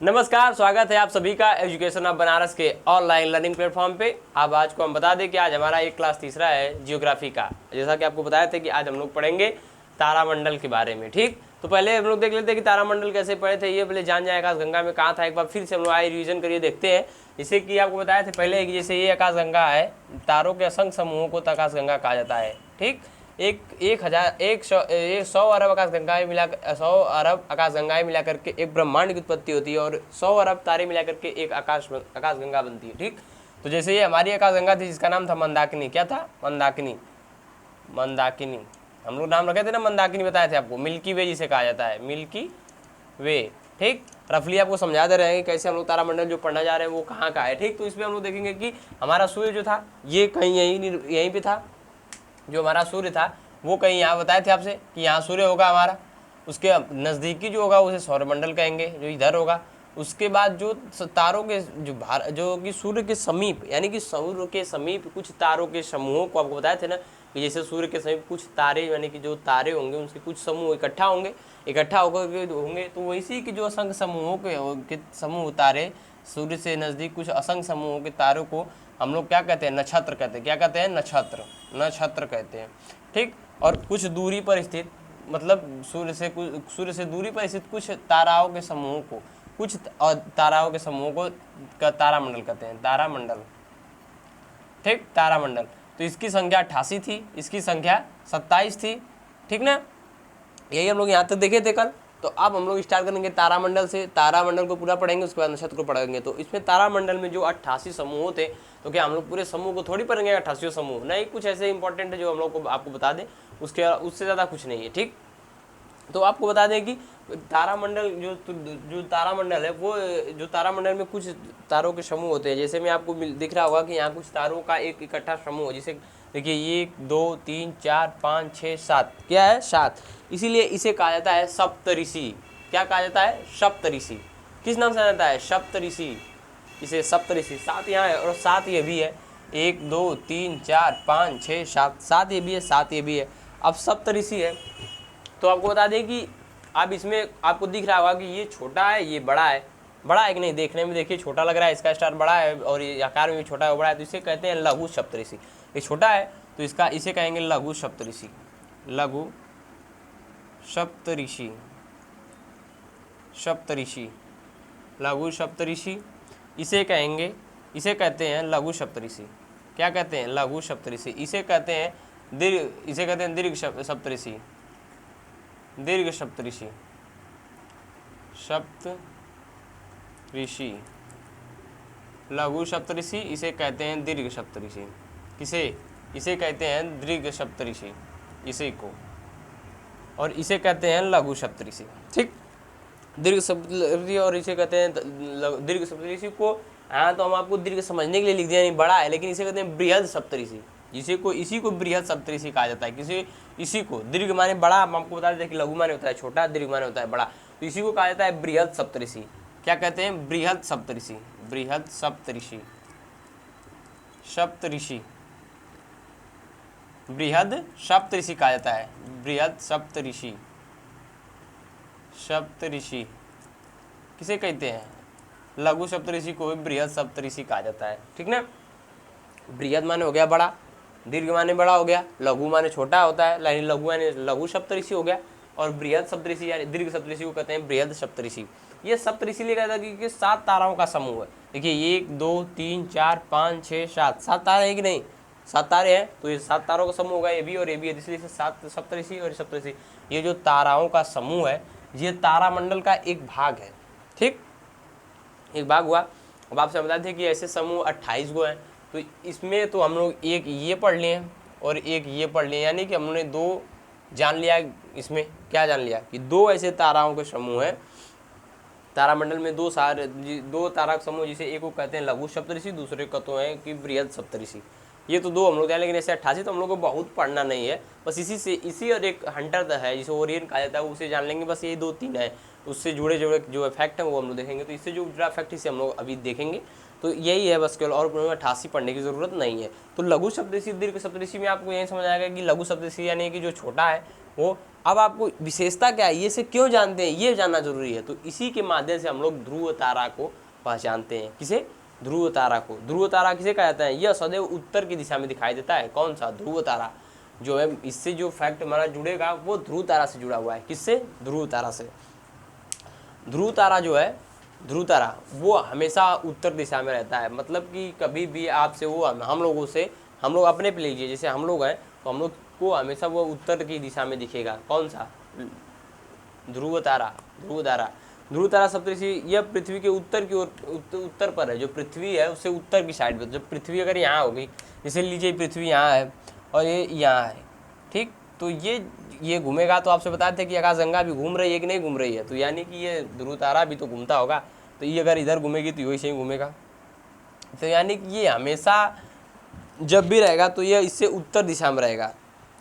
नमस्कार, स्वागत है आप सभी का एजुकेशन ऑफ बनारस के ऑनलाइन लर्निंग प्लेटफॉर्म पे। अब आज को हम बता दें कि आज हमारा एक क्लास तीसरा है जियोग्राफी का। जैसा कि आपको बताया था कि आज हम लोग पढ़ेंगे तारामंडल के बारे में। ठीक, तो पहले हम लोग देख लेते हैं कि तारामंडल कैसे पढ़े थे। ये पहले जान जाए आकाशगंगा में कहाँ था, एक बार फिर से हम लोग आए रिविजन करिए, देखते हैं। जैसे कि आपको बताया था पहले कि जैसे ये आकाशगंगा है, तारों के असंख्य समूहों को आकाशगंगा कहा जाता है। ठीक, एक सौ अरब आकाशगंगाएं मिलाकर 100 अरब आकाशगंगाएं मिलाकर के एक ब्रह्मांड की उत्पत्ति होती है और 100 अरब तारे मिलाकर के एक आकाशगंगा बनती है। ठीक, तो जैसे ये हमारी आकाशगंगा थी जिसका नाम था मंदाकिनी। क्या था? मंदाकिनी। मंदाकिनी हम लोग नाम रखे थे ना, मंदाकिनी बताए थे आपको। मिल्की वे जिसे कहा जाता है, मिल्की वे। ठीक, रफली आपको समझा दे रहे हैं कि कैसे हम लोग तारामंडल जो पढ़ना जा रहे हैं वो कहाँ का है। ठीक, तो इसमें हम लोग देखेंगे कि हमारा सूर्य जो था ये कहीं यहीं पे था। जो हमारा सूर्य था वो कहीं यहाँ बताए थे आपसे कि यहाँ सूर्य होगा हमारा। उसके नज़दीकी जो होगा उसे सौरमंडल कहेंगे, जो इधर होगा। उसके बाद जो तारों के जो कि सूर्य के समीप, यानी कि सूर्य के समीप कुछ तारों के समूहों को आपको बताए थे ना कि जैसे सूर्य के समीप कुछ तारे, यानी कि जो तारे होंगे उनके कुछ समूह इकट्ठा होकर होंगे, तो वैसे कि जो असंख्य समूहों के समूह तारे, सूर्य से नज़दीक कुछ असंख्य समूहों के तारों को हम लोग क्या कहते हैं? नक्षत्र कहते हैं। क्या कहते हैं? नक्षत्र कहते हैं। ठीक, और कुछ दूरी पर स्थित, मतलब सूर्य से दूरी पर स्थित कुछ ताराओं के समूहों को तारामंडल कहते हैं। तारामंडल। ठीक, तारामंडल। तो इसकी संख्या 88 थी, इसकी संख्या 27 थी। ठीक ना, यही हम लोग यहाँ तक देखे थे कल। तो अब हम लोग स्टार्ट करेंगे तारामंडल से। तारामंडल को पूरा पढ़ेंगे, उसके बाद नक्षत्र को पढ़ेंगे। तो इसमें तारामंडल में जो 88 समूह थे, तो क्या हम लोग पूरे समूह को थोड़ी पढ़ेंगे? 88 समूह नहीं, कुछ ऐसे इंपॉर्टेंट है जो हम लोग को आपको बता दें, उससे ज़्यादा कुछ नहीं है। ठीक, तो आपको बता दें कि तारामंडल जो तारामंडल है वो, जो तारामंडल में कुछ तारों के समूह होते हैं। जैसे मैं आपको दिख रहा होगा कि यहाँ कुछ तारों का एक इकट्ठा समूह है। जैसे देखिए 1 2 3 4 5 6 7, क्या है? 7। इसीलिए इसे कहा जाता है सप्तऋषि। क्या कहा जाता है? सप्तऋषि। किस नाम से जाना जाता है? सप्तऋषि। इसे सप्तऋषि। 7 यहाँ है और 7 ये भी है। 1 2 3 4 5 6 7, 7 ये भी है, 7 ये भी है। अब सप्तऋषि है तो आपको बता दें कि अब इसमें आपको दिख रहा होगा कि ये छोटा है, ये बड़ा है। बड़ा है कि नहीं? देखने में देखिए छोटा लग रहा है, इसका स्टार बड़ा है और ये आकार में भी छोटा है, बड़ा है, तो इसे कहते हैं लघु सप्तऋषि। ये छोटा है तो इसे कहेंगे लघु सप्तऋषि। लघु सप्तऋषि। सप्तऋषि, लघु सप्तऋषि इसे कहेंगे, इसे कहते हैं लघु सप्तऋषि। क्या कहते हैं? लघु सप्तऋषि। इसे कहते हैं दीर्घ सप्तऋषि। दीर्घ सप्तऋषि। सप्तऋषि, लघु सप्तऋषि इसे कहते हैं दीर्घ सप्तऋषि। किसे? इसे कहते हैं दीर्घ सप्तऋषि, इसी को। और इसे कहते हैं लघु सप्तऋषि। ठीक, दीर्घ सप्तऋषि और इसे कहते हैं दीर्घ सप्तऋषि को। हाँ, तो हम आपको दीर्घ समझने के लिए लिख दिया, नहीं बड़ा है, लेकिन इसे कहते हैं बृहद सप्तऋषि। इसी को बृहद सप्तऋषि कहा जाता है। इसी को दीर्घ माने बड़ा, हम आपको बता देते हैं कि लघु माने होता है छोटा, दीर्घ माने होता है बड़ा, तो इसी को कहा जाता है बृहद सप्तऋषि। क्या कहते हैं? बृहद सप्तऋषि। बृहद सप्तऋषि। सप्तऋषि, बृहद सप्तऋषि कहा जाता है। बृहद सप्तऋषि। सप्तऋषि किसे कहते हैं? लघु सप्तऋषि को भी बृहद सप्तऋषि कहा जाता है। ठीक ना, बृहद माने हो गया बड़ा, दीर्घ माने बड़ा हो गया, लघु माने छोटा होता है, यानी लघु माने लघु सप्तऋषि हो गया, और बृहद सप्तऋषि यानी दीर्घ सप्तऋषि को कहते हैं बृहद सप्तऋषि। ये सप्तऋषि लिए कहता है कि 7 ताराओं का समूह है। देखिए 1 2 3 4 5 6 7, 7 तारे हैं कि नहीं? 7 तारे हैं, तो ये 7 तारों का समूह होगा, ये भी और ये भी है, इसलिए 7 सप्तऋषि और सप्तऋषि। ये जो ताराओं का समूह है ये तारामंडल का एक भाग है। ठीक, एक भाग हुआ। अब आपसे बता दें कि ऐसे समूह 28 गो हैं। तो इसमें तो हम लोग एक ये पढ़ लिए और एक ये पढ़ लिए, यानी कि हमने 2 जान लिया। इसमें क्या जान लिया कि 2 ऐसे ताराओं के समूह हैं तारामंडल में। 2 तारा समूह, जिसे एक को कहते हैं लघु सप्तऋषि, दूसरे का तो है कि बृहद सप्तऋषि। ये तो 2 हम लोग जान, लेकिन ऐसे 88 तो हम लोग को बहुत पढ़ना नहीं है। बस इसी और एक हंटर है जिसे ओरियन कहा जाता है, उसे जान लेंगे। बस ये 2-3 है, उससे जुड़े जो फैक्ट हैं वो हम लोग देखेंगे। तो इससे जो जुड़ा फैक्ट इसे हम लोग अभी देखेंगे। तो यही है बस, केवल और में 88 पढ़ने की ज़रूरत नहीं है। तो लघु सप्तऋषि दीर्घ सप्तऋषि में आपको यही समझ आएगा कि लघु सप्तऋषि यानी कि जो छोटा है वो। अब आपको विशेषता क्या है, ये से क्यों जानते हैं, ये जानना जरूरी है। तो इसी के माध्यम से हम लोग ध्रुव तारा को पहचानते हैं। किसे? ध्रुव तारा को। ध्रुव तारा किसे कहा जाता है? यह सदैव उत्तर की दिशा में दिखाई देता है। कौन सा? ध्रुव तारा। जो है इससे जो फैक्ट हमारा जुड़ेगा वो ध्रुव तारा से जुड़ा हुआ है। किससे? ध्रुव तारा से। ध्रुव तारा जो है, ध्रुव तारा वो हमेशा उत्तर दिशा में रहता है। मतलब कि कभी भी आपसे वो हम लोगों से, हम लोग अपने पे लीजिए, जैसे हम लोग हैं तो हम लोग को हमेशा वो उत्तर की दिशा में दिखेगा। कौन सा? ध्रुव तारा। ध्रुव तारा, ध्रुव तारा सप्तऋषि यह पृथ्वी के उत्तर की ओर, उत्तर पर है। जो पृथ्वी है उससे उत्तर की साइड पे। जब पृथ्वी अगर यहाँ होगी, जैसे लीजिए पृथ्वी यहाँ है और ये यहाँ है, ठीक, तो ये घूमेगा। तो आपसे बताते थे कि आकाशगंगा भी घूम रही है कि नहीं घूम रही है, तो यानी कि ये ध्रुव तारा भी तो घूमता होगा। तो ये अगर इधर घूमेगी तो वही सही घूमेगा। तो यानी कि ये हमेशा जब भी रहेगा तो यह इससे उत्तर दिशा में रहेगा।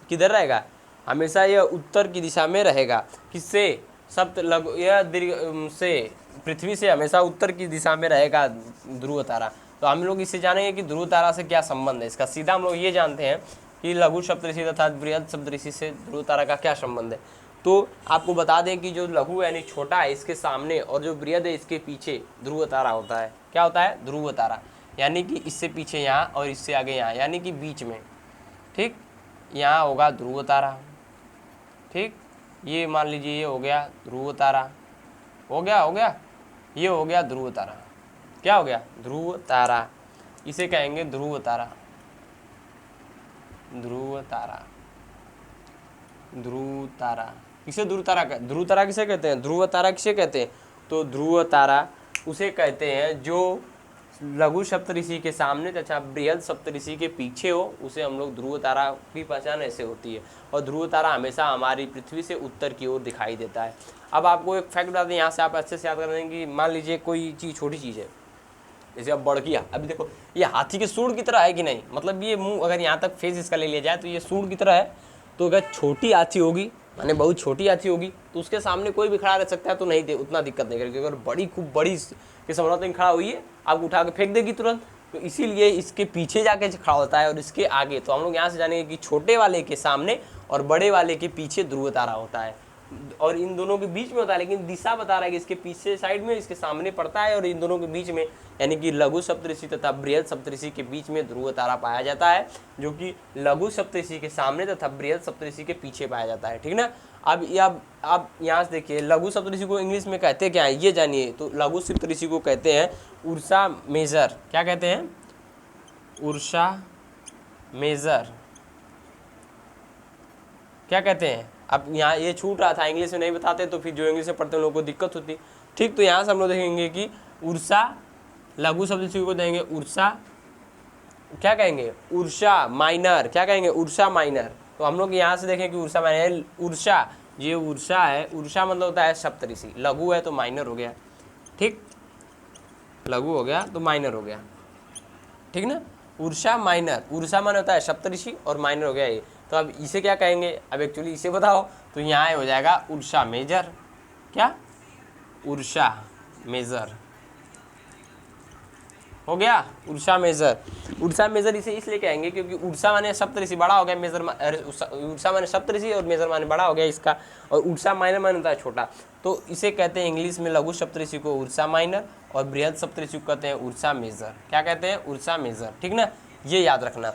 किधर रहेगा? हमेशा यह उत्तर की दिशा में रहेगा। किससे? सप्त लघु यह दीर्घ से, पृथ्वी से हमेशा उत्तर की दिशा में रहेगा ध्रुव तारा। तो हम लोग इससे जानेंगे कि ध्रुव तारा से क्या संबंध है इसका। सीधा हम लोग ये जानते हैं कि लघु सप्तऋषि तथा बृहद सप्तऋषि से ध्रुव तारा का क्या संबंध है। तो आपको बता दें कि जो लघु यानी छोटा है इसके सामने और जो बृहद है इसके पीछे ध्रुव तारा होता है। क्या होता है? ध्रुव तारा। यानी कि इससे पीछे यहाँ और इससे आगे यहाँ, यानी कि बीच में, ठीक, यहाँ होगा ध्रुव तारा। ठीक, ये मान लीजिए ये हो गया ध्रुव तारा। हो गया ये हो गया ध्रुव तारा। क्या हो गया? ध्रुव तारा। इसे कहेंगे ध्रुव तारा। ध्रुव तारा, ध्रुव तारा। किसे ध्रुव तारा? ध्रुव तारा किसे कहते हैं? ध्रुव तारा किसे कहते हैं? तो ध्रुव तारा उसे कहते हैं जो लघु सप्तऋषि के सामने तथा बृहद सप्तऋषि के पीछे हो, उसे हम लोग ध्रुव तारा की पहचान ऐसे होती है। और ध्रुव तारा हमेशा हमारी पृथ्वी से उत्तर की ओर दिखाई देता है। अब आपको एक फैक्ट बताते हैं, यहाँ से आप अच्छे से याद कर देंगे कि मान लीजिए कोई चीज़, छोटी चीज़ है, जैसे अब बड़किया, अभी देखो ये हाथी के सूंड की तरह है कि नहीं, मतलब ये मुंह अगर यहाँ तक फेस इसका ले लिया जाए तो ये सूंड की तरह है। तो अगर छोटी हाथी होगी, माने बहुत छोटी हाथी होगी, तो उसके सामने कोई भी खड़ा रह सकता है, तो नहीं दे उतना दिक्कत नहीं करेगी। अगर बड़ी, खूब बड़ी के समझौते खड़ा हुई है, आपको उठा के फेंक देगी तुरंत। तो इसीलिए इसके पीछे जाके खड़ा होता है और इसके आगे। तो हम लोग यहाँ से जानेंगे कि छोटे वाले के सामने और बड़े वाले के पीछे ध्रुव तारा होता है, और इन दोनों के बीच में होता है। लेकिन दिशा बता रहा है कि इसके पीछे साइड में, इसके सामने पड़ता है, और इन दोनों के बीच में, यानी कि लघु सप्तऋषि तथा बृहद सप्तऋषि के बीच में ध्रुव तारा पाया जाता है, जो कि लघु सप्तऋषि के सामने तथा बृहद सप्तऋषि के पीछे पाया जाता है। ठीक ना? अब आप यहाँ से देखिए, लघु सप्तऋषि को इंग्लिश में कहते क्या है ये जानिए। तो लघु सप्तऋषि को कहते हैं उर्सा मेजर। क्या कहते हैं? Ursa Major. क्या कहते हैं? अब यहाँ ये छूट रहा था, इंग्लिश में नहीं बताते तो फिर जो इंग्लिश में पढ़ते हैं उन लोगों को दिक्कत होती। ठीक, तो यहाँ से हम लोग देखेंगे कि उर्सा, लघु सप्तऋषि को देंगे उर्सा, क्या कहेंगे? Ursa minor. क्या कहेंगे? Ursa minor. तो हम लोग यहाँ से देखें कि उर्सा माइनर, उर्सा, ये उर्सा है, उर्सा मतलब होता है सप्तऋषि। लघु है तो माइनर हो गया। ठीक, लघु हो गया तो माइनर हो गया। ठीक ना? उर्सा माइनर, उर्सा माने होता है सप्तऋषि और माइनर हो गया ये। तो अब इसे क्या कहेंगे? अब एक्चुअली इसे बताओ, तो यहाँ हो जाएगा उर्सा मेजर। क्या? उर्सा मेजर हो गया, उर्सा मेजर। उर्सा मेजर इसे इसलिए कहेंगे क्योंकि उर्सा माने सप्तऋषि, बड़ा हो गया, मेजर उर्सा माने सप्तऋषि और मेजर माने बड़ा हो गया इसका, और उर्सा माइनर माने होता है छोटा। तो इसे कहते हैं इंग्लिश में लघु सप्तऋषि को उर्सा माइनर, और बृहद सप्तऋषि को कहते हैं उर्सा मेजर। क्या कहते हैं? Ursa Major. ठीक ना? ये याद रखना।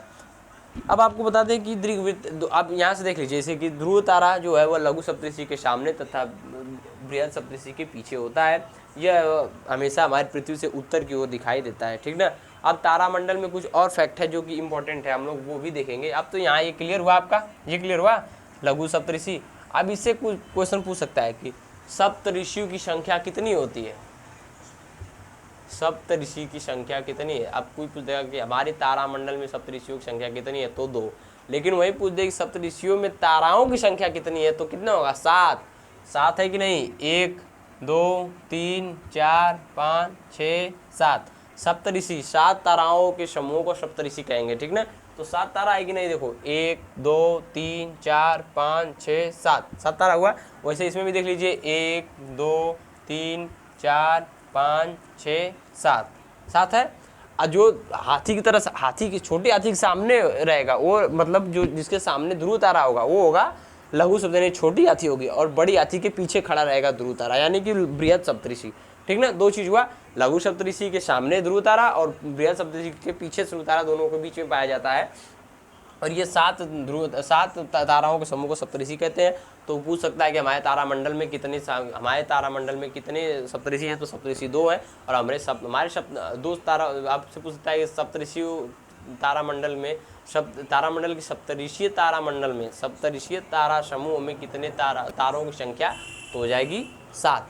अब आपको बता दें कि दीर्घवृत्त, आप यहाँ से देख लीजिए, जैसे कि ध्रुव तारा जो है वह लघु सप्तऋषि के सामने तथा बृहद सप्तऋषि के पीछे होता है। यह हमेशा हमारी पृथ्वी से उत्तर की ओर दिखाई देता है। ठीक ना? अब तारामंडल में कुछ और फैक्ट है जो कि इम्पोर्टेंट है, हम लोग वो भी देखेंगे। अब तो यहाँ ये क्लियर हुआ आपका, ये क्लियर हुआ लघु सप्तऋषि। अब इससे कुछ क्वेश्चन पूछ सकता है कि सप्तऋषियों की संख्या कितनी होती है? सप्तऋषि की संख्या कितनी है? अब कोई पूछ देगा कि हमारे तारामंडल में सप्तऋषियों की संख्या कितनी है, तो 2। लेकिन वही पूछ देगा कि सप्तऋषियों में ताराओं की संख्या कितनी है, तो कितना होगा? 7। 7 है कि नहीं? 1 2 3 4 5 6 7। सप्तऋषि, 7 ताराओं के समूह को सप्तऋषि कहेंगे। ठीक ना? तो 7 तारा है कि नहीं? देखो 1 2 3 4 5 6 7, 7 तारा हुआ। वैसे इसमें भी देख लीजिए 1 2 3 4 5 6 7, 7 है। जो हाथी की तरह, हाथी की छोटे हाथी के सामने रहेगा वो मतलब जो जिसके सामने ध्रुव तारा होगा वो होगा लघु सप्तऋषि, यानी छोटी हाथी होगी, और बड़ी हाथी के पीछे खड़ा रहेगा ध्रुव तारा यानी कि बृहद सप्तऋषि। ठीक ना, दो चीज हुआ, लघु सप्तऋषि के सामने ध्रुव तारा और बृहद सप्तऋषि के पीछे ध्रुव तारा, दोनों के बीच में पाया जाता है। और ये 7 ताराओं के समूह को सप्तऋषि कहते हैं। तो पूछ सकता है कि हमारे तारामंडल में कितने सप्तऋषि हैं, तो सप्तऋषि 2 हैं। और हमारे दो तारा, आपसे पूछ सकता है कि सप्तऋषि तारामंडल में तारामंडल की सप्तऋषीय तारामंडल में सप्तऋषीय तारा समूह में कितने तारों की संख्या, तो हो जाएगी 7।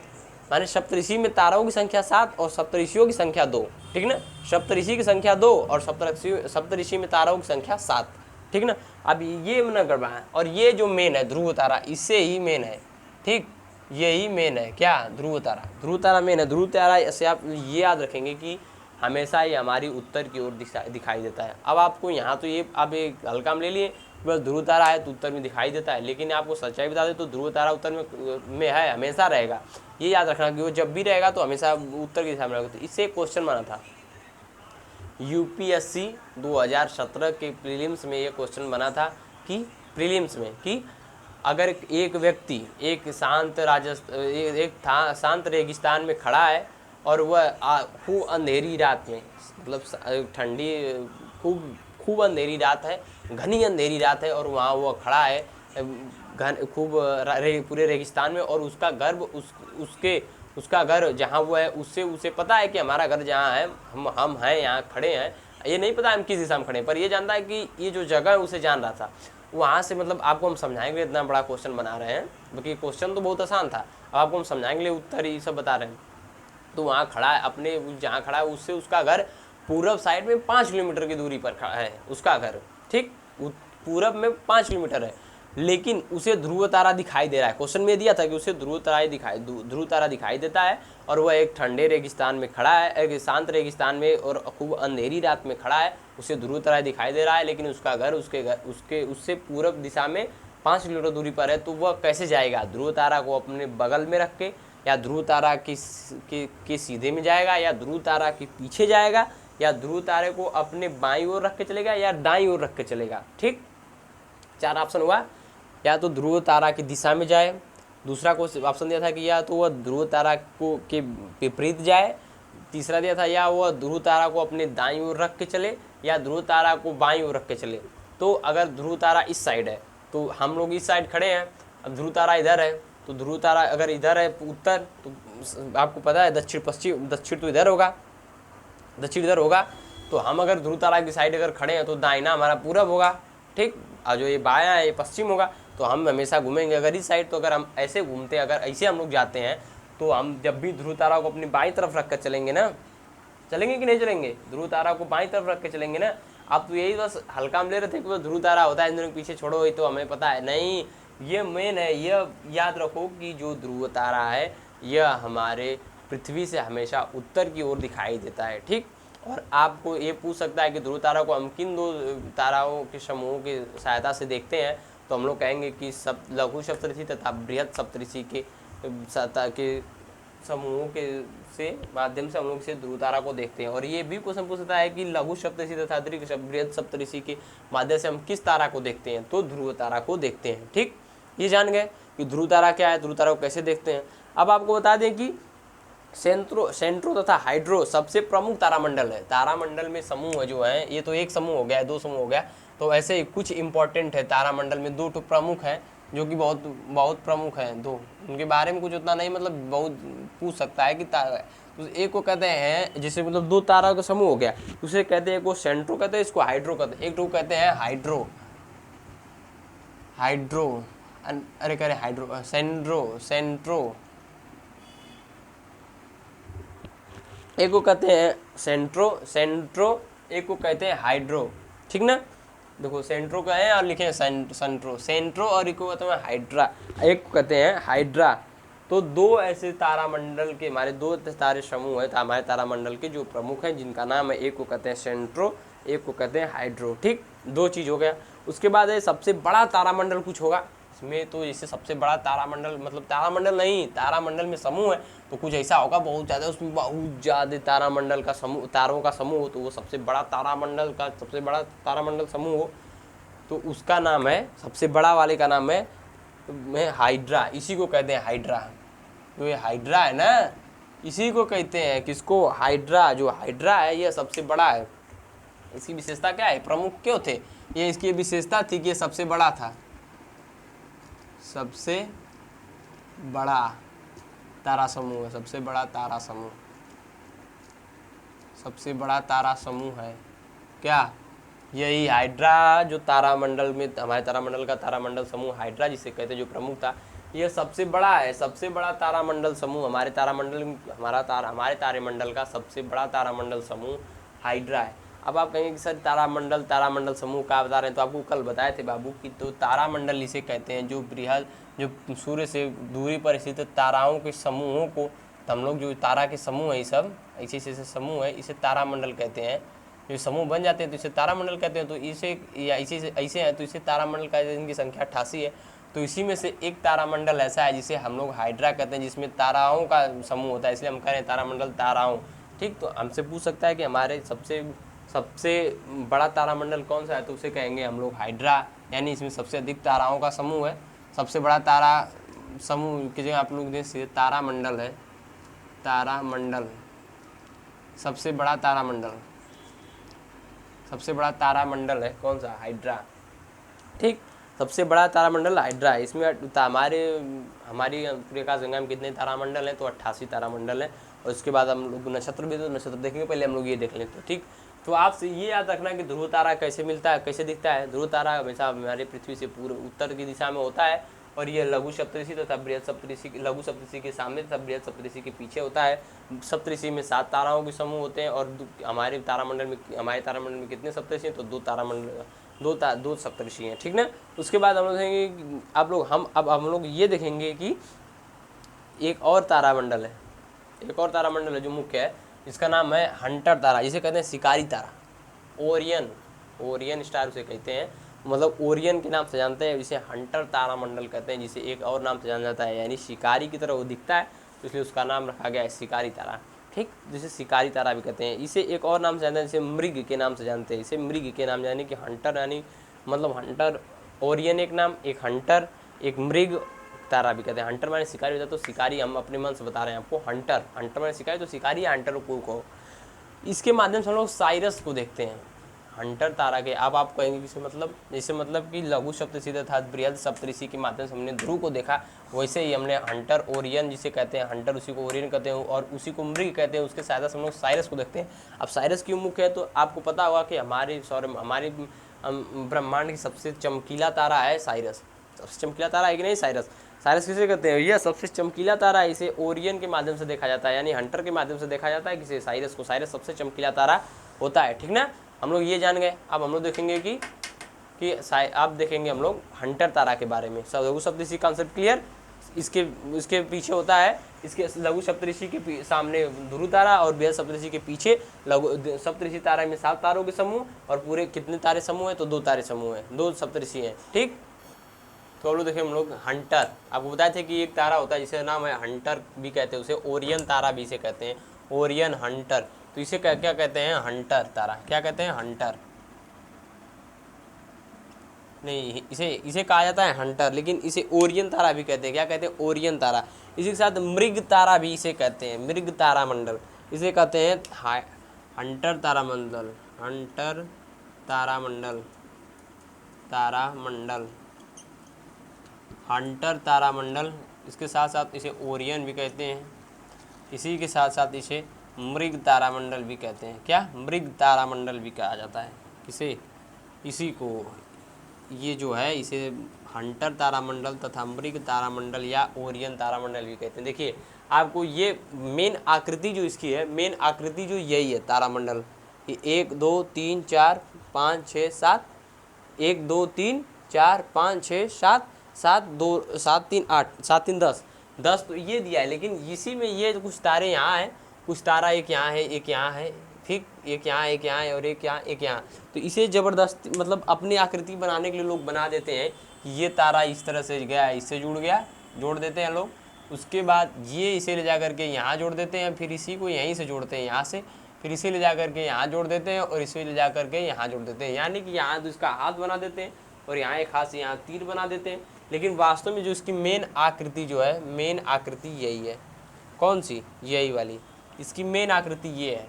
माने सप्तऋषि में ताराओं की संख्या 7 और सप्तऋषियों की संख्या 2। ठीक ना, सप्तऋषि की संख्या 2 और सप्तऋषि में ताराओं की संख्या 7। ठीक ना, अब ये न गड़बड़ा, और ये जो मेन है ध्रुव तारा, इससे ही मेन है। ठीक, यही मेन है क्या, ध्रुव तारा। ध्रुव तारा मेन है। ध्रुव तारा ऐसे आप ये याद रखेंगे कि हमेशा ये हमारी उत्तर की ओर दिखाई देता है। अब आपको यहाँ तो ये आप एक हल्का में ले लिए, बस ध्रुव तारा है तो उत्तर में दिखाई देता है, लेकिन आपको सच्चाई बता दे तो ध्रुव तारा उत्तर में है, हमेशा रहेगा। ये याद रखना कि वो जब भी रहेगा तो हमेशा उत्तर की दिशा में रहेगा। तो इससे एक क्वेश्चन बना था यूपीएससी 2017 के प्रीलिम्स में, ये क्वेश्चन बना था कि प्रीलिम्स में कि अगर एक व्यक्ति एक शांत रेगिस्तान में खड़ा है और वह खूब अंधेरी रात में, मतलब ठंडी खूब अंधेरी रात है, घनी अंधेरी रात है, और वहाँ वो खड़ा है खूब पूरे रेगिस्तान में, और उसका घर उसका घर जहाँ वो है उसे पता है कि हमारा घर जहाँ है, हम हैं यहाँ खड़े हैं। ये नहीं पता हम किस दिशा में खड़े हैं, पर ये जानता है कि ये जो जगह है उसे जान रहा था। वहाँ से मतलब आपको हम समझाएंगे, इतना बड़ा क्वेश्चन बना रहे हैं, क्योंकि क्वेश्चन तो बहुत आसान था, अब आपको हम समझाएंगे उत्तर ये सब बता रहे हैं। तो वहाँ खड़ा है, अपने जहाँ खड़ा है उससे उसका घर पूरब साइड में 5 किलोमीटर की दूरी पर खड़ा है उसका घर। ठीक, पूरब में 5 किलोमीटर है, लेकिन उसे ध्रुव तारा दिखाई दे रहा है। क्वेश्चन में दिया था कि उसे ध्रुव तारा दिखाई देता है, और वह एक ठंडे रेगिस्तान में खड़ा है, एक शांत रेगिस्तान में, और खूब अंधेरी रात में खड़ा है, उसे ध्रुव तारा दिखाई दे रहा है, लेकिन उसका घर उससे पूरब दिशा में 5 किलोमीटर दूरी पर है। तो वह कैसे जाएगा, ध्रुव तारा को अपने बगल में रख के, या ध्रुव तारा के सीधे में जाएगा, या ध्रुव तारा के पीछे जाएगा, या ध्रुव तारे को अपने बाईं ओर रख के चलेगा, या दाईं ओर रख के चलेगा। ठीक, 4 ऑप्शन हुआ, या तो ध्रुव तारा की दिशा में जाए, दूसरा को ऑप्शन दिया था कि या तो वह ध्रुव तारा को के विपरीत जाए, तीसरा दिया था या वह ध्रुव तारा को अपने दाईं ओर रख के चले, या ध्रुव तारा को बाईं ओर रख के चले। तो अगर ध्रुव तारा इस साइड है तो हम लोग इस साइड खड़े हैं, अब ध्रुव तारा इधर है, तो ध्रुव तारा अगर इधर है उत्तर, तो आपको पता है दक्षिण पश्चिम, दक्षिण तो इधर होगा, दक्षिण इधर होगा, तो हम अगर ध्रुव तारा की साइड अगर खड़े हैं तो दाहिना हमारा पूरब होगा। ठीक, और जो ये बायां है ये पश्चिम होगा, तो हम हमेशा घूमेंगे अगर इस साइड। तो अगर हम ऐसे घूमते हैं, अगर ऐसे हम लोग जाते हैं, तो हम जब भी ध्रुव तारा को अपनी बाईं तरफ रख कर चलेंगे ना, चलेंगे कि नहीं चलेंगे, ध्रुव तारा को बाईं तरफ रख के चलेंगे ना। आप तो यही बस हल्का में ले रहे थे कि वो ध्रुव तारा होता है, इन दोनों के पीछे छोड़ो, ये तो हमें पता है, नहीं, ये मेन है। यह याद रखो कि जो ध्रुव तारा है यह हमारे पृथ्वी से हमेशा उत्तर की ओर दिखाई देता है। ठीक, और आपको ये पूछ सकता है कि ध्रुव तारा को हम किन 2 ताराओं के समूहों की सहायता से देखते हैं, तो हम लोग कहेंगे कि लघु सप्तऋषि तथा बृहद सप्तऋषि के समूहों के से माध्यम से हम लोग से ध्रुव तारा को देखते हैं। और ये भी क्वेश्चन पूछता है कि लघु सप्तऋषि तथा बृहद सप्तऋषि के माध्यम से हम किस तारा को देखते हैं, तो ध्रुव तारा को देखते हैं। ठीक, ये जान गए कि ध्रुव तारा क्या है, ध्रुव तारा को कैसे देखते हैं। अब आपको बता दें कि सेंट्रो तथा हाइड्रो सबसे प्रमुख तारामंडल है। तारामंडल में समूह जो है, ये तो एक समूह हो गया, 2 समूह हो गया, तो ऐसे ही कुछ इंपॉर्टेंट है तारामंडल में। 2 प्रमुख हैं जो कि बहुत प्रमुख हैं, 2, उनके बारे में कुछ उतना नहीं, मतलब बहुत पूछ सकता है कि तारा, तो एक को कहते हैं, जैसे मतलब 2 तारा का समूह हो गया, उसे कहते हैं, एक को सेंट्रो कहते हैं, इसको हाइड्रो कहते हैं। एक को कहते हैं हाइड्रो, अरे कह रहे हाइड्रो, सेंट्रो, एक को कहते हैं सेंट्रो, एक को कहते हैं हाइड्रो। ठीक ना, देखो सेंट्रो का है और लिखे हैं सेंट्रो, और एक को कहते हैं हाइड्रा, एक को कहते हैं हाइड्रा। तो 2 ऐसे तारामंडल के हमारे 2 तारे समूह है हमारे तारामंडल के जो प्रमुख हैं, जिनका नाम है, एक को कहते हैं सेंट्रो, एक को कहते हैं हाइड्रो। ठीक, 2 चीज़ हो गया। उसके बाद है सबसे बड़ा तारामंडल कुछ होगा, इसमें तो जैसे सबसे बड़ा तारामंडल, मतलब तारामंडल नहीं, तारामंडल में समूह है तो कुछ ऐसा होगा बहुत ज़्यादा, उसमें बहुत ज़्यादा तारामंडल का समूह, तारों का समूह हो तो वो सबसे बड़ा तारामंडल का सबसे बड़ा तारामंडल समूह हो तो उसका नाम है, सबसे बड़ा वाले का नाम है हाइड्रा। इसी को कहते हैं हाइड्रा। जो ये हाइड्रा है ना, इसी को कहते हैं, किसको? हाइड्रा। जो हाइड्रा है ये सबसे बड़ा है। इसकी विशेषता क्या है? प्रमुख क्यों थे ये? इसकी विशेषता थी कि ये सबसे बड़ा था, सबसे बड़ा तारा समूह है, सबसे बड़ा तारा समूह, सबसे बड़ा तारा समूह है क्या? यही हाइड्रा। जो तारामंडल में, हमारे तारामंडल का तारामंडल समूह हाइड्रा जिसे कहते हैं, जो प्रमुख था, यह सबसे बड़ा है, सबसे बड़ा तारामंडल समूह हमारे तारामंडल, हमारे तारामंडल का सबसे बड़ा तारामंडल समूह हाइड्रा है। अब आप कहेंगे कि सर तारामंडल समूह का बता रहे हैं, तो आपको कल बताए थे बाबू कि तो तारामंडल इसे कहते हैं जो बृहद, जो सूर्य से दूरी पर स्थित ताराओं के समूहों को, तो हम लोग जो तारा के समूह है, ये सब ऐसे ऐसे समूह है, इसे तारामंडल कहते हैं। जो समूह बन जाते हैं तो इसे तारामंडल कहते हैं। तो इसे या ऐसे हैं तो इसे तारामंडल का, इनकी संख्या 88 है। तो इसी में से एक तारामंडल ऐसा है जिसे हम लोग हाइड्रा कहते हैं, जिसमें ताराओं का समूह होता है, इसलिए हम कह रहे हैं तारामंडल ताराओं। ठीक, तो हमसे पूछ सकता है कि हमारे सबसे बड़ा तारामंडल कौन सा है, तो उसे कहेंगे हम लोग हाइड्रा, यानी इसमें सबसे अधिक ताराओं का समूह है। सबसे बड़ा तारा समूह की जगह आप लोग देख तारामंडल है, तारामंडल, सबसे बड़ा तारामंडल, सबसे बड़ा तारामंडल है कौन सा? हाइड्रा। ठीक, सबसे बड़ा तारामंडल हाइड्रा है। इसमें हमारी प्रकाश गंगा में कितने तारामंडल हैं? तो 88 तारामंडल हैं। और उसके बाद हम लोग नक्षत्र भी, तो नक्षत्र देखेंगे, पहले हम लोग ये देख लें। तो ठीक, तो आपसे ये याद रखना कि ध्रुव तारा कैसे मिलता है, कैसे दिखता है। ध्रुव तारा हमेशा हमारे पृथ्वी से पूर्व उत्तर की दिशा में होता है, और ये लघु सप्तऋषि तथा बृहद सप्तऋषि, लघु सप्तऋषि के सामने तथा बृहद सप्तऋषि के पीछे होता है। सप्तऋषि में 7 ताराओं के समूह होते हैं, और हमारे तारामंडल में कितने सप्तऋषि हैं? तो 2 तारामंडल, 2 सप्तऋषि हैं। ठीक ना। उसके बाद हम लोग देखेंगे, अब हम लोग ये देखेंगे कि एक और तारामंडल है, एक और तारामंडल है जो मुख्य है, इसका नाम है हंटर तारा, जिसे कहते हैं शिकारी तारा। ओरियन स्टार उसे कहते हैं, मतलब ओरियन के नाम से जानते हैं, जिसे हंटर तारामंडल कहते हैं, जिसे एक और नाम से जाना जाता है, यानी शिकारी की तरह वो दिखता है, तो इसलिए उसका नाम रखा गया है शिकारी तारा। ठीक, जिसे शिकारी तारा भी कहते हैं। इसे एक और नाम से जानते हैं, जिसे मृग के नाम से जानते हैं। इसे मृग के नाम, यानी कि हंटर, यानी मतलब हंटर, ओरियन एक नाम, एक हंटर, एक मृग तारा भी कहते हैं। हंटर माने शिकारी होता है, तो शिकारी हम अपने मन से बता रहे हैं आपको। हंटर माने शिकारी, तो शिकारी या हंटर को इसके माध्यम से हम लोग साइरस को देखते हैं, हंटर तारा के। अब आप कहेंगे जैसे मतलब कि लघु सप्तऋषि तथा बृहद सप्तऋषि के माध्यम से हमने ध्रुव को देखा, वैसे ही हमने हंटर, ओरियन जिसे कहते हैं हंटर, उसी को ओरियन कहते हैं, और उसी को मृग कहते हैं, उसके सहायता से हम लोग साइरस को देखते हैं। अब साइरस क्यों मुख्य है? तो आपको पता होगा कि हमारे ब्रह्मांड की सबसे चमकीला तारा है साइरस। सबसे चमकीला तारा है कि नहीं साइरस? साइरस किसे कहते हैं? यह सबसे चमकीला तारा है, इसे ओरियन के माध्यम से देखा जाता है, यानी हंटर के माध्यम से देखा जाता है किसे? साइरस को। साइरस सबसे चमकीला तारा होता है। ठीक ना, हम लोग ये जान गए। अब हम लोग देखेंगे कि आप देखेंगे हम लोग हंटर तारा के बारे में। लघु सप्तऋषि कॉन्सेप्ट क्लियर? इसके पीछे होता है, इसके लघु सप्तऋषि के सामने ध्रुव तारा, और बृहद सप्तऋषि के पीछे लघु सप्तऋषि तारा में 7 तारों के समूह, और पूरे कितने तारे समूह है? तो 2 तारे समूह है, 2 सप्तऋषि हैं। ठीक, तो हम लोग देखें, हम लोग हंटर, आपको बताए थे कि एक तारा होता है जिसे नाम है हंटर भी कहते हैं, उसे ओरियन तारा भी इसे कहते हैं, ओरियन हंटर। तो इसे क्या कहते हैं? हंटर तारा। क्या कहते हैं? हंटर नहीं, इसे कहा जाता है हंटर, लेकिन इसे ओरियन तारा भी कहते हैं। क्या कहते हैं? ओरियन तारा। इसी के साथ मृग तारा भी इसे कहते हैं, मृग तारामंडल इसे कहते हैं हंटर तारामंडल, हंटर तारामंडल, हंटर तारामंडल। इसके साथ साथ इसे ओरियन भी कहते हैं, इसी के साथ साथ इसे मृग तारामंडल भी कहते हैं। क्या? मृग तारामंडल भी कहा जाता है किसे? इसी को, ये जो है इसे हंटर तारामंडल तथा मृग तारामंडल या ओरियन तारामंडल भी कहते हैं। देखिए आपको ये मेन आकृति जो इसकी है, मेन आकृति जो यही है तारामंडल, 1 2 3 4 5 6 7, 1 2 3 4 5 6 7 7 2 7 3 8 7 3 10 तो ये दिया है। लेकिन इसी में ये कुछ तारे यहाँ हैं, कुछ तारा एक यहाँ है, एक यहाँ है, ठीक, एक यहाँ, एक यहाँ है, और एक यहाँ, एक यहाँ। तो इसे ज़बरदस्ती मतलब अपनी आकृति बनाने के लिए लोग बना देते हैं कि ये तारा इस तरह से गया, इससे जुड़ गया, जोड़ देते हैं लोग। उसके बाद ये इसे ले जा करके यहाँ जोड़ देते हैं, फिर इसी को यहीं से जोड़ते हैं यहाँ से, फिर इसे ले जा करके यहाँ जोड़ देते हैं और इसे ले जा करके यहाँ जोड़ देते हैं। यानी कि यहाँ तो इसका हाथ बना देते हैं और यहाँ एक हाथ से यहाँ तीर बना देते हैं। लेकिन वास्तव में जो इसकी मेन आकृति जो है, मेन आकृति यही है। कौन सी? यही वाली। इसकी मेन आकृति ये है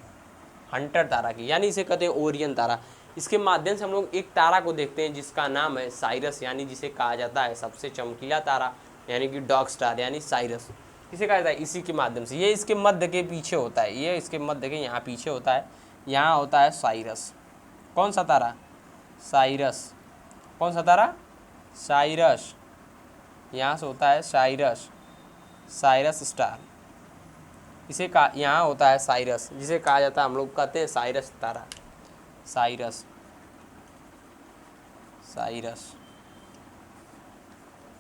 हंटर तारा की, यानी इसे कहते हैं ओरियन तारा। इसके माध्यम से हम लोग एक तारा को देखते हैं जिसका नाम है साइरस, यानी जिसे कहा जाता है सबसे चमकीला तारा, यानी कि डॉग स्टार, यानी साइरस इसे कहा जाता है। इसी के माध्यम से ये इसके मध्य के पीछे होता है, ये इसके मध्य के यहाँ पीछे होता है, यहाँ होता है साइरस। कौन सा तारा? साइरस। कौन सा तारा? साइरस। यहाँ से होता है साइरस, साइरस स्टार। इसे कहा, यहाँ होता है साइरस, जिसे कहा जाता है, हम लोग कहते हैं साइरस तारा। साइरस, साइरस,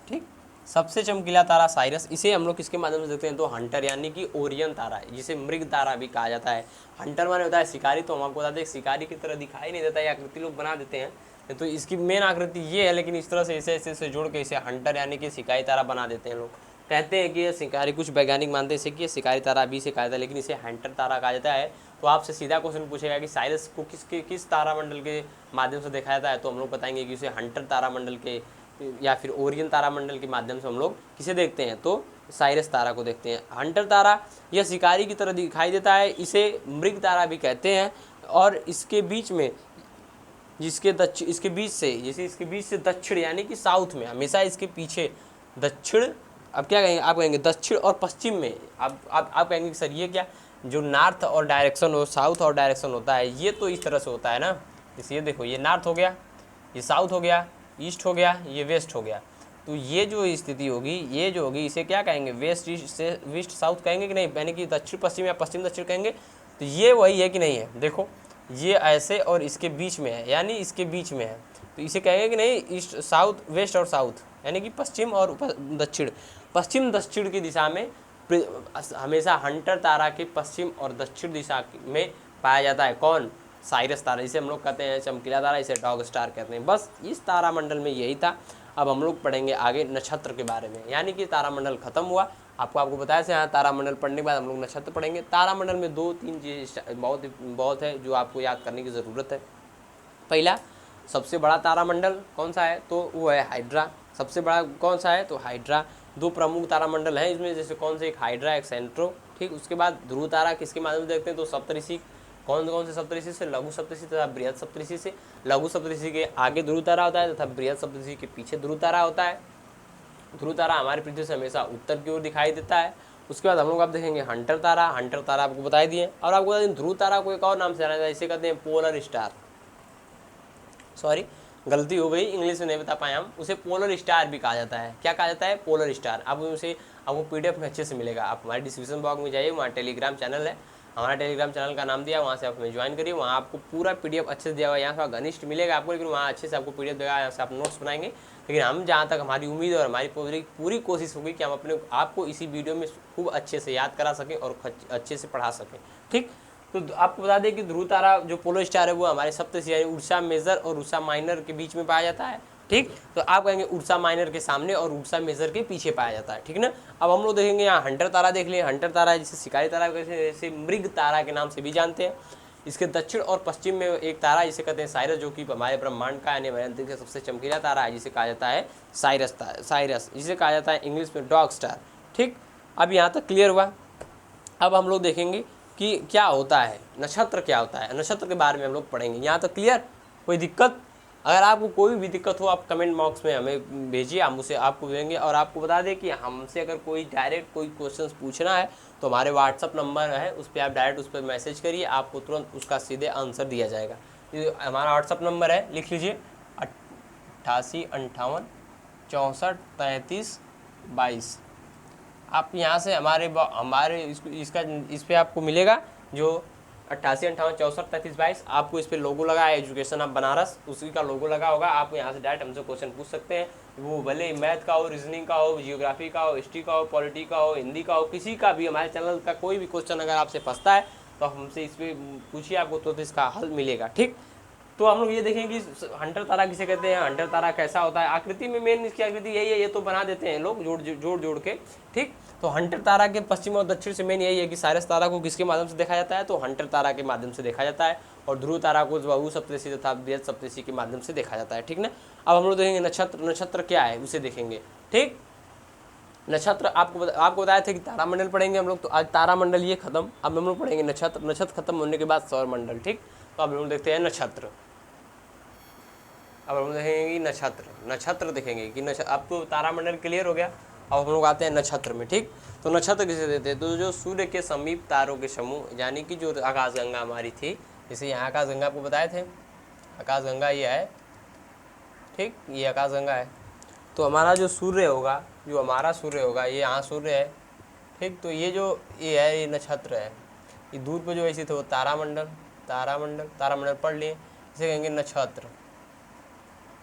ठीक। सबसे चमकीला तारा साइरस। इसे हम लोग किसके माध्यम से देखते हैं? तो हंटर, यानी कि ओरियन तारा, जिसे मृग तारा भी कहा जाता है। हंटर माने होता है शिकारी, तो हम आपको बताते हैं शिकारी की तरह दिखाई नहीं देता, ये आकृति लोग बना देते हैं। तो इसकी मेन आकृति ये है, लेकिन इस तरह से ऐसे जोड़ के इसे हंटर यानी कि शिकारी तारा बना देते हैं लोग। कहते हैं कि ये शिकारी, कुछ वैज्ञानिक मानते हैं इसे कि ये शिकारी तारा भी इसे कहा जाता है, लेकिन इसे हंटर तारा कहा जाता है। तो आपसे सीधा क्वेश्चन पूछेगा कि साइरस को किस तारामंडल के माध्यम से देखा जाता है, तो हम लोग बताएंगे कि उसे हंटर तारामंडल के या फिर ओरियन तारामंडल के माध्यम से हम लोग किसे देखते हैं? तो साइरस तारा को देखते हैं। हंटर तारा यह शिकारी की तरह दिखाई देता है, इसे मृग तारा भी कहते हैं। और इसके बीच में इसके बीच से दक्षिण यानी कि साउथ में, हमेशा इसके पीछे दक्षिण, अब क्या कहेंगे आप? कहेंगे दक्षिण और पश्चिम में। आप कहेंगे कि सर ये क्या, जो नॉर्थ और डायरेक्शन हो, साउथ और डायरेक्शन होता है, ये तो इस तरह से होता है ना। इसलिए देखो, ये नॉर्थ हो गया, ये साउथ हो गया, ईस्ट हो गया, ये वेस्ट हो गया। तो ये जो स्थिति होगी, ये जो होगी, इसे क्या कहेंगे? वेस्ट ईस्ट से वेस्ट साउथ कहेंगे कि नहीं? यानी कि दक्षिण पश्चिम या पश्चिम दक्षिण कहेंगे। तो ये वही है कि नहीं है? देखो, ये ऐसे और इसके बीच में है, यानी इसके बीच में है, तो इसे कहेंगे कि नहीं? ईस्ट साउथ, वेस्ट और साउथ, यानी कि पश्चिम और दक्षिण। पश्चिम दक्षिण की दिशा में हमेशा हंटर तारा के पश्चिम और दक्षिण दिशा में पाया जाता है। कौन? साइरस तारा, जिसे हम लोग कहते हैं चमकीला तारा, इसे डॉग स्टार कहते हैं। बस इस तारामंडल में यही था। अब हम लोग पढ़ेंगे आगे नक्षत्र के बारे में, यानी कि तारामंडल खत्म हुआ। आपको बताया से, यहाँ तारामंडल पढ़ने के बाद हम लोग नक्षत्र पढ़ेंगे। तारामंडल में 2-3 चीज़ बहुत है जो आपको याद करने की ज़रूरत है। पहला, सबसे बड़ा तारामंडल कौन सा है? तो वो है हाइड्रा। सबसे बड़ा कौन सा है? तो हाइड्रा। 2 प्रमुख तारामंडल हैं इसमें, जैसे कौन से? एक हाइड्रा, एक सेंट्रो, ठीक। उसके बाद ध्रुव तारा किसके माध्यम से देखते हैं? तो सप्तऋषि। कौन से सप्तऋषि से? लघु सप्तऋषि तथा बृहद सप्तऋषि से। लघु सप्तऋषि के आगे ध्रुव तारा होता है तथा बृहद सप्तऋषि के पीछे ध्रुव तारा होता है। ध्रुव तारा हमारे पृथ्वी से हमेशा उत्तर की ओर दिखाई देता है। उसके बाद हम लोग आप देखेंगे हंटर तारा। हंटर तारा आपको बता दिए, और आपको बता दें ध्रुव तारा को एक और नाम से जाना जाता है, इसे कहते हैं पोलर स्टार। सॉरी, गलती हो गई, इंग्लिश में नहीं बता पाए हम। उसे पोलर स्टार भी कहा जाता है। क्या कहा जाता है? Polar star. अब उसे आपको PDF में अच्छे से मिलेगा। आप हमारे डिस्क्रिप्शन बॉक्स में जाइए, वहाँ टेलीग्राम चैनल है, हमारा टेलीग्राम चैनल का नाम दिया, वहाँ से आप हमें ज्वाइन करिए। वहाँ आपको पूरा PDF अच्छे से दिया हुआ है। यहाँ से घनिष्ठ मिलेगा आपको, लेकिन वहाँ अच्छे से आपको PDF देगा, यहाँ से आप नोट्स बनाएंगे। लेकिन हम जहाँ तक हमारी उम्मीद और हमारी पूरी कोशिश होगी कि हम अपने आपको इसी वीडियो में खूब अच्छे से याद करा सकें और अच्छे से पढ़ा सकें, ठीक। तो आपको बता दें कि ध्रुव तारा जो पोलर स्टार है वो हमारे सप्तऋषि यानी उर्सा मेजर और उर्सा माइनर के बीच में पाया जाता है, ठीक। तो आप कहेंगे उर्सा माइनर के सामने और उर्सा मेजर के पीछे पाया जाता है, ठीक ना। अब हम लोग देखेंगे यहाँ हंटर तारा देख लिए। हंटर तारा जिसे शिकारी तारा जैसे मृग तारा के नाम से भी जानते हैं। इसके दक्षिण और पश्चिम में एक तारा जिसे कहते हैं साइरस, जो कि हमारे ब्रह्मांड का यानी अंतरिक्ष का सबसे चमकीला तारा है, जिसे कहा जाता है साइरस, जिसे कहा जाता है इंग्लिश में डॉग स्टार, ठीक। अब यहाँ तक क्लियर हुआ। अब हम लोग देखेंगे कि क्या होता है नक्षत्र, क्या होता है नक्षत्र के बारे में हम लोग पढ़ेंगे। यहाँ तक क्लियर? कोई दिक्कत? अगर आपको कोई भी दिक्कत हो आप कमेंट बॉक्स में हमें भेजिए, हम उसे आपको देंगे। और आपको बता दें कि हमसे अगर कोई डायरेक्ट कोई क्वेश्चन पूछना है तो हमारे व्हाट्सअप नंबर है, उस पर आप डायरेक्ट उस पर मैसेज करिए, आपको तुरंत उसका सीधे आंसर दिया जाएगा। ये हमारा व्हाट्सअप नंबर है, लिख लीजिए 88 58 64 33 22। आप यहाँ से हमारे इस पर आपको मिलेगा जो 88 58 64 33 22। आपको इस पर लोगो लगा है एजुकेशन ऑफ बनारस, उसी का लोगो लगा होगा। आप यहाँ से डायरेक्ट हमसे क्वेश्चन पूछ सकते हैं, वो भले मैथ का हो, रीजनिंग का हो, जियोग्राफी का हो, हिस्ट्री का हो, पॉलिटी का हो, हिंदी का हो, किसी का भी हमारे चैनल का कोई भी क्वेश्चन अगर आपसे फंसता है तो हमसे इस पर पूछिए, आपको तो इसका हल मिलेगा, ठीक। तो हम लोग ये देखें कि हंटर तारा किसे कहते हैं, हंटर तारा कैसा होता है। आकृति में मेन इसकी आकृति यही है, ये तो बना देते हैं लोग जोड़ के, ठीक। तो हंटर तारा के पश्चिम और दक्षिण से मेन यही है कि साइरस तारा को किसके माध्यम से देखा जाता है, तो हंटर तारा के माध्यम से देखा जाता है, और ध्रुव तारा को बाहु सप्तऋषि तथा बृहत सप्तऋषि के माध्यम से देखा जाता है, ठीक ना। अब हम लोग देखेंगे नक्षत्र, नक्षत्र क्या है उसे देखेंगे, ठीक। नक्षत्र आपको बताया था कि तारामंडल पढ़ेंगे हम लोग, तो आज तारामंडल ये खत्म, अब हम लोग पढ़ेंगे नक्षत्र। नक्षत्र खत्म होने के बाद सौरमंडल, ठीक। तो अब हम लोग देखते हैं नक्षत्र। अब हम देखेंगे कि नक्षत्र देखेंगे कि आपको तारामंडल क्लियर हो गया। अब हम लोग आते हैं नक्षत्र में, ठीक। तो नक्षत्र किसे देते हैं, तो जो सूर्य के समीप तारों के समूह, यानी कि जो आकाशगंगा हमारी थी, जैसे यहाँ आकाशगंगा आपको बताए थे, आकाशगंगा ये है, ठीक, ये आकाशगंगा है। तो हमारा जो सूर्य होगा, जो हमारा सूर्य होगा, ये यहाँ सूर्य है, ठीक। तो ये जो ये है, ये नक्षत्र है। ये दूर पर जो ऐसे थे वो तारामंडल, तारामंडल पढ़ लिए, इसे कहेंगे नक्षत्र।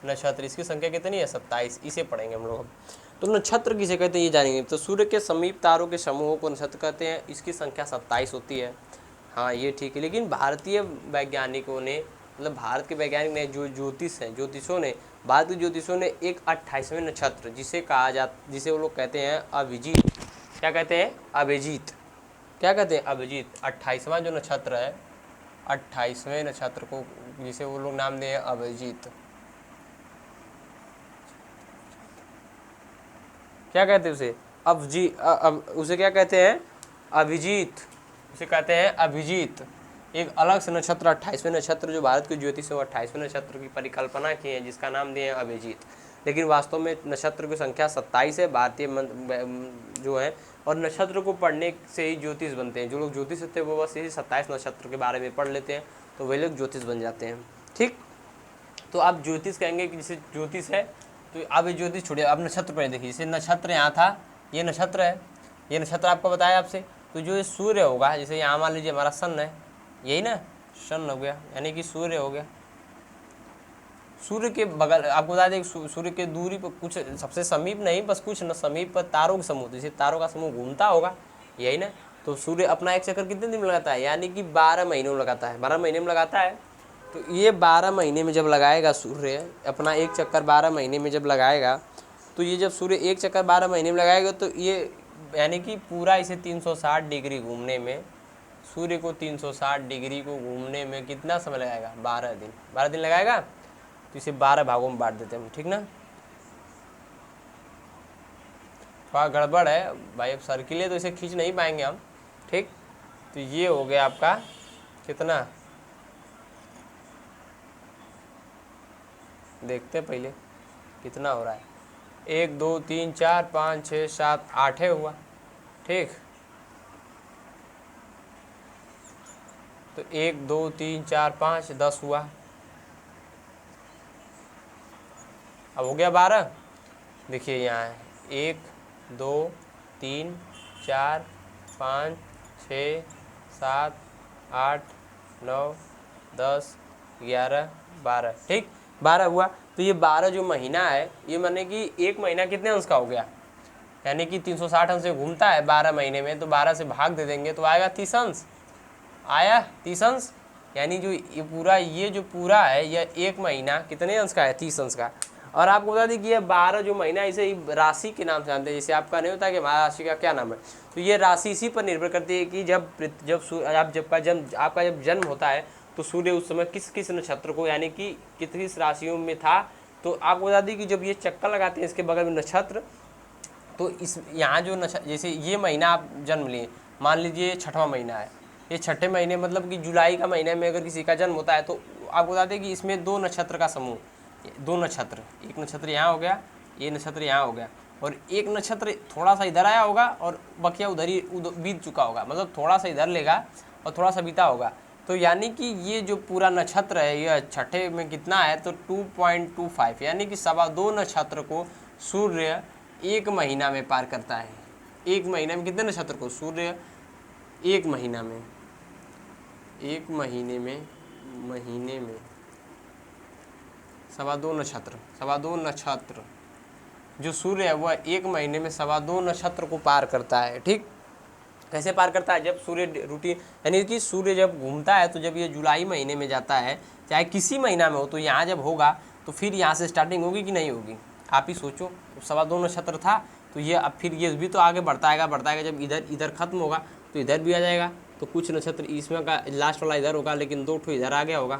नक्षत्र इसकी संख्या कितनी है, 27, इसे पढ़ेंगे हम लोग। तो नक्षत्र किसे कहते हैं ये जानेंगे। तो सूर्य के समीप तारों के समूहों को नक्षत्र कहते हैं, इसकी संख्या 27 होती है। हाँ ये ठीक है, लेकिन भारतीय वैज्ञानिकों ने, मतलब भारत के वैज्ञानिक ने, जो ज्योतिषों ने, भारतीय ज्योतिषों ने एक 28वें नक्षत्र जिसे वो लोग कहते हैं अभिजीत। क्या कहते हैं, अभिजीत। क्या कहते हैं, अभिजीत। 28वां जो नक्षत्र है, 28वें नक्षत्र को जिसे वो लोग नाम दिए अभिजीत। क्या कहते हैं उसे, उसे क्या कहते हैं, अभिजीत। उसे कहते हैं अभिजीत। एक अलग से नक्षत्र 28वें नक्षत्र जो भारत के ज्योतिष 28वें नक्षत्र की परिकल्पना की है, जिसका नाम दिए हैं अभिजीत। लेकिन वास्तव में नक्षत्र की संख्या 27 है भारतीय जो है, और नक्षत्र को पढ़ने से ही ज्योतिष बनते हैं। जो लोग ज्योतिष होते हैं वो बस यही 27 नक्षत्र के बारे में पढ़ लेते हैं, तो वे लोग ज्योतिष बन जाते हैं, ठीक। तो आप ज्योतिष कहेंगे कि जैसे ज्योतिष है, तो अब ये ज्योतिष छोड़िए, अब नक्षत्र पर देखिए। जैसे नक्षत्र यहाँ था, ये नक्षत्र है, ये नक्षत्र आपको बताया आपसे। तो जो ये सूर्य होगा, जैसे यहाँ मान लीजिए हमारा सन है, यही ना, सन हो गया, यानी कि सूर्य हो गया। सूर्य के बगल आपको बता दें, सूर्य के दूरी पर कुछ सबसे समीप नहीं, बस कुछ न समीप पर तारों के समूह, जैसे तारों का समूह घूमता होगा, यही ना। तो सूर्य अपना एक चक्कर कितने दिन में लगाता है, यानी कि 12 महीनों में लगाता है, 12 महीने में लगाता है। तो ये 12 महीने में जब लगाएगा सूर्य अपना एक चक्कर 12 महीने में जब लगाएगा, तो ये जब सूर्य एक चक्कर 12 महीने में लगाएगा, तो ये यानी कि पूरा इसे 360 डिग्री घूमने में, सूर्य को 360 डिग्री को घूमने में कितना समय लगाएगा, 12 दिन। 12 दिन लगाएगा। तो इसे 12 भागों में बांट देते हैं हम, ठीक ना। थोड़ा गड़बड़ है भाई, अब सर्किल है तो इसे खींच नहीं पाएंगे हम, ठीक। तो ये हो गया आपका कितना, देखते हैं पहले कितना हो रहा है। 1 2 3 4 5 6 7 8 हुआ, ठीक। तो 1 2 3 4 5 10 हुआ। अब हो गया 12। देखिए यहाँ है 1 2 3 4 5 6 7 8 9 10 11 12, ठीक। 12 हुआ। तो ये 12 जो महीना है, ये माने कि एक महीना कितने अंश का हो गया, यानी कि 360 अंश से घूमता है 12 महीने में, तो 12 से भाग दे देंगे तो आएगा 30 अंश। आया 30 अंश, यानी जो ये जो पूरा है, यह एक महीना कितने अंश का है, 30 अंश का। और आपको बता दें कि ये 12 जो महीना, इसे राशि के नाम से जानते हैं। जैसे आपका नहीं होता कि हमारा राशि का क्या नाम है, तो ये राशि इसी पर निर्भर करती है कि आपका जब जन्म होता है, तो सूर्य उस समय किस किस नक्षत्र को, यानी कि किस किस राशियों में था। तो आपको बता दें कि जब ये चक्कर लगाते हैं इसके बगल में नक्षत्र, तो इस यहाँ जो नक्षत्र, जैसे ये महीना आप जन्म लिए, मान लीजिए 6वां महीना है, ये 6ठे महीने मतलब कि जुलाई का महीने में अगर किसी का जन्म होता है, तो आपको बता दें कि इसमें 2 नक्षत्र का समूह, 2 नक्षत्र, एक नक्षत्र यहाँ हो गया, ये नक्षत्र यहाँ हो गया, और एक नक्षत्र थोड़ा सा इधर आया होगा और बकिया उधर ही बीत चुका होगा, मतलब थोड़ा सा इधर लेगा और थोड़ा सा बीता होगा। तो यानी कि ये जो पूरा नक्षत्र है, यह 6ठे में कितना है, तो 2.25, यानी कि 2.25 नक्षत्र को सूर्य एक महीना में पार करता है। एक महीने में कितने नक्षत्र को सूर्य, एक महीने में 2.25 नक्षत्र जो सूर्य है वह एक महीने में 2.25 नक्षत्र को पार करता है, ठीक। कैसे पार करता है, जब सूर्य रूटीन, यानी कि सूर्य जब घूमता है, तो जब ये जुलाई महीने में जाता है, चाहे किसी महीना में हो, तो यहाँ जब होगा तो फिर यहाँ से स्टार्टिंग होगी कि नहीं होगी, आप ही सोचो। तो 2.25 नक्षत्र था, तो ये अब फिर ये भी तो आगे बढ़ता आएगा, जब इधर इधर खत्म होगा तो इधर भी आ जाएगा। तो कुछ नक्षत्र इसमें का लास्ट वाला इधर होगा, लेकिन 2 ठो इधर आ गया होगा,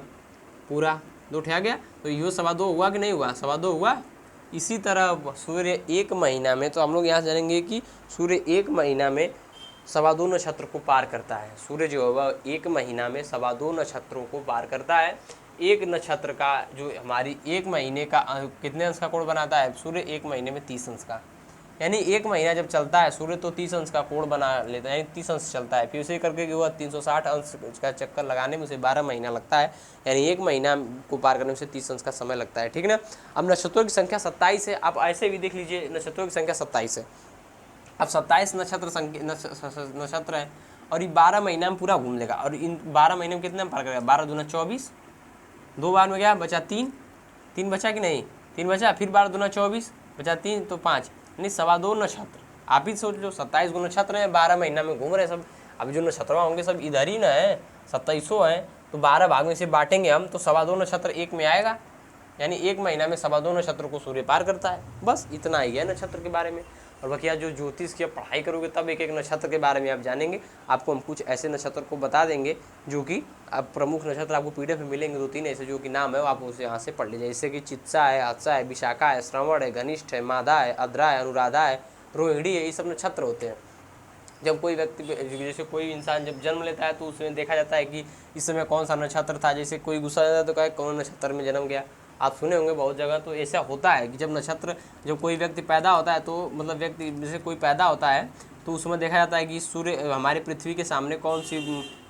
पूरा 2 ठो आ गया। तो ये 2.25 हुआ कि नहीं हुआ, 2.25 हुआ। इसी तरह सूर्य 1 महीना में, तो हम लोग यहाँ जानेंगे कि सूर्य 1 महीना में 2.25 नक्षत्र को पार करता है। सूर्य जो है वह 1 महीना में 2.25 नक्षत्रों को पार करता है। एक नक्षत्र का जो हमारी 1 महीने का कितने अंश का कोण बनाता है, सूर्य 1 महीने में 30 अंश का, यानी 1 महीना जब चलता है सूर्य तो 30 अंश का कोण बना लेता है, यानी 30 अंश चलता है। फिर उसे करके कि वह 360 अंश का चक्कर लगाने में उसे 12 महीना लगता है, यानी 1 महीना को पार करने में उसे 30 अंश का समय लगता है, ठीक ना। अब नक्षत्रों की संख्या 27 है। आप ऐसे भी देख लीजिए, नक्षत्रों की संख्या 27 है। अब 27 नक्षत्र है और ये 12 महीना में पूरा घूम लेगा। और इन 12 महीने में कितने में पार करेगा, 12 दूना 24, 2 बार में गया बचा 3 बचा कि नहीं, 3 बचा, फिर 12 दूना 24 बचा 3 तो 5, यानी 2.25 नक्षत्र। आप ही सोच लो, 27 गो नक्षत्र हैं, 12 महीना में घूम रहे सब। अभी जो नक्षत्र होंगे सब इधर ही ना है, 2700 है, तो 12 भाग में से बांटेंगे हम तो 2.25 नक्षत्र एक में आएगा, यानी 1 महीना में 2.25 नक्षत्र को सूर्य पार करता है। बस इतना ही है नक्षत्र के बारे में। और बाकी जो ज्योतिष की पढ़ाई करोगे तब एक एक नक्षत्र के बारे में आप जानेंगे। आपको हम कुछ ऐसे नक्षत्र को बता देंगे जो कि अब प्रमुख नक्षत्र आपको पीडीएफ में मिलेंगे, 2-3 ऐसे जो कि नाम है, आप उसे यहाँ से पढ़ लीजिए। जैसे कि चित्सा है, हत्सा है, विशाखा है, श्रवण है, घनिष्ठ है, माधा है, अद्रा है, अनुराधा है, रोहिणी है, ये सब नक्षत्र होते हैं। जब कोई व्यक्ति, जैसे कोई इंसान जब जन्म लेता है तो उसमें देखा जाता है कि इस समय कौन सा नक्षत्र था। जैसे कोई गुस्सा जाता है तो कहे कौन नक्षत्र में जन्म गया, आप सुने होंगे बहुत जगह। तो ऐसा होता है कि जब कोई व्यक्ति पैदा होता है, तो मतलब व्यक्ति जैसे कोई पैदा होता है तो उसमें देखा जाता है कि सूर्य हमारी पृथ्वी के सामने कौन सी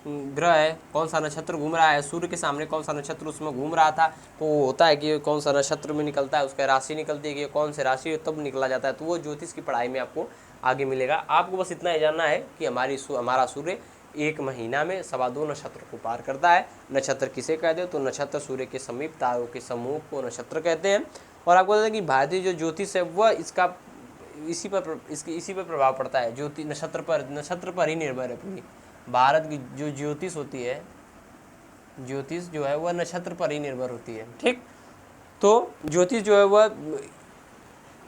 ग्रह है, कौन सा नक्षत्र घूम रहा है, सूर्य के सामने कौन सा नक्षत्र उसमें घूम रहा था। तो होता है कि कौन सा नक्षत्र में निकलता है, उसका राशि निकलती है कि कौन से राशि तब निकला जाता है। तो वो ज्योतिष की पढ़ाई में आपको आगे मिलेगा। आपको बस इतना ही जानना है कि हमारा सूर्य 1 महीना में 2.25 नक्षत्र को पार करता है। नक्षत्र किसे कहते हैं, तो नक्षत्र सूर्य के समीप तारों के समूह को नक्षत्र कहते हैं। और आपको बता दें कि भारतीय जो ज्योतिष है वह इसी पर प्रभाव पड़ता है, ज्योतिष नक्षत्र पर ही निर्भर है पूरी। भारत की जो ज्योतिष होती है, ज्योतिष जो है वह नक्षत्र पर ही निर्भर होती है, ठीक। तो ज्योतिष जो है वह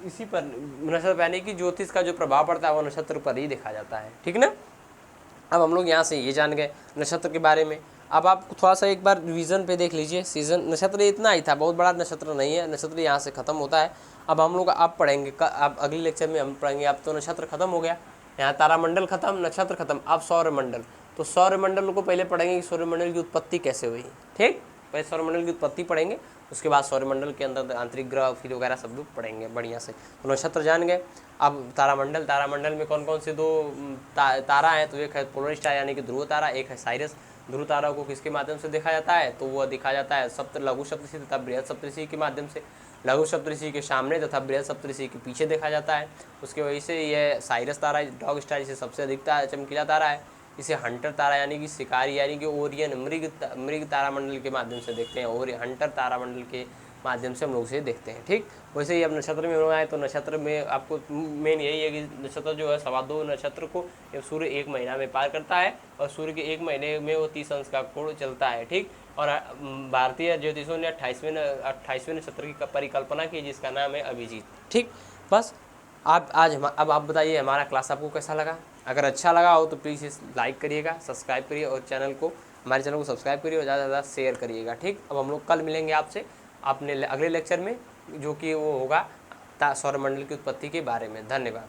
इसी पर नक्षत्र, यानी कि ज्योतिष का जो प्रभाव पड़ता है वह नक्षत्र पर ही देखा जाता है, ठीक ना। अब हम लोग यहाँ से ये जान गए नक्षत्र के बारे में। अब आप थोड़ा सा एक बार रिवीजन पे देख लीजिए। सीजन नक्षत्र इतना ही था, बहुत बड़ा नक्षत्र नहीं है, नक्षत्र यहाँ से खत्म होता है। अब हम लोग अब पढ़ेंगे, अब अगले लेक्चर में हम पढ़ेंगे। अब तो नक्षत्र खत्म हो गया, यहाँ तारामंडल खत्म, नक्षत्र खत्म, अब सौरमंडल। तो सौरमंडल को पहले पढ़ेंगे कि सौरमंडल की उत्पत्ति कैसे हुई, ठीक। पहले सौरमंडल की उत्पत्ति पढ़ेंगे, उसके बाद सौरमंडल के अंदर आंतरिक ग्रह फिर वगैरह सब लोग पढ़ेंगे बढ़िया से। तो नक्षत्र जान गए। अब तारामंडल में कौन कौन से 2 तारा हैं, तो एक है पोलर स्टार यानी कि ध्रुव तारा, एक है साइरस। ध्रुव तारा को किसके माध्यम से देखा जाता है, तो वह देखा जाता है लघु सप्तऋषि तथा बृहद सप्तऋषि के माध्यम से। लघु सप्तऋषि के सामने तथा बृहद सप्तऋषि के पीछे देखा जाता है। उसके वजह से यह साइरस तारा, डॉग स्टार, इसे सबसे अधिक चमकीला तारा है। इसे हंटर तारा यानी कि शिकारी यानी कि ओरियन मृग तारामंडल के माध्यम से देखते हैं, और हंटर तारामंडल के माध्यम से हम लोग इसे देखते हैं, ठीक। वैसे ही अब नक्षत्र में होना है, तो नक्षत्र में आपको मेन यही है कि नक्षत्र जो है 2.25 नक्षत्र को जब सूर्य 1 महीना में पार करता है, और सूर्य के 1 महीने में वो 30 अंश का कोण चलता है, ठीक। और भारतीय ज्योतिषों ने 28वें नक्षत्र की परिकल्पना की, जिसका नाम है अभिजीत, ठीक। बस अब आप बताइए हमारा क्लास आपको कैसा लगा। अगर अच्छा लगा हो तो प्लीज़ लाइक करिएगा, सब्सक्राइब करिए, और हमारे चैनल को सब्सक्राइब करिए और ज़्यादा से ज़्यादा शेयर करिएगा, ठीक। अब हम लोग कल मिलेंगे आपसे अपने अगले लेक्चर में, जो कि वो होगा सौरमंडल की उत्पत्ति के बारे में। धन्यवाद।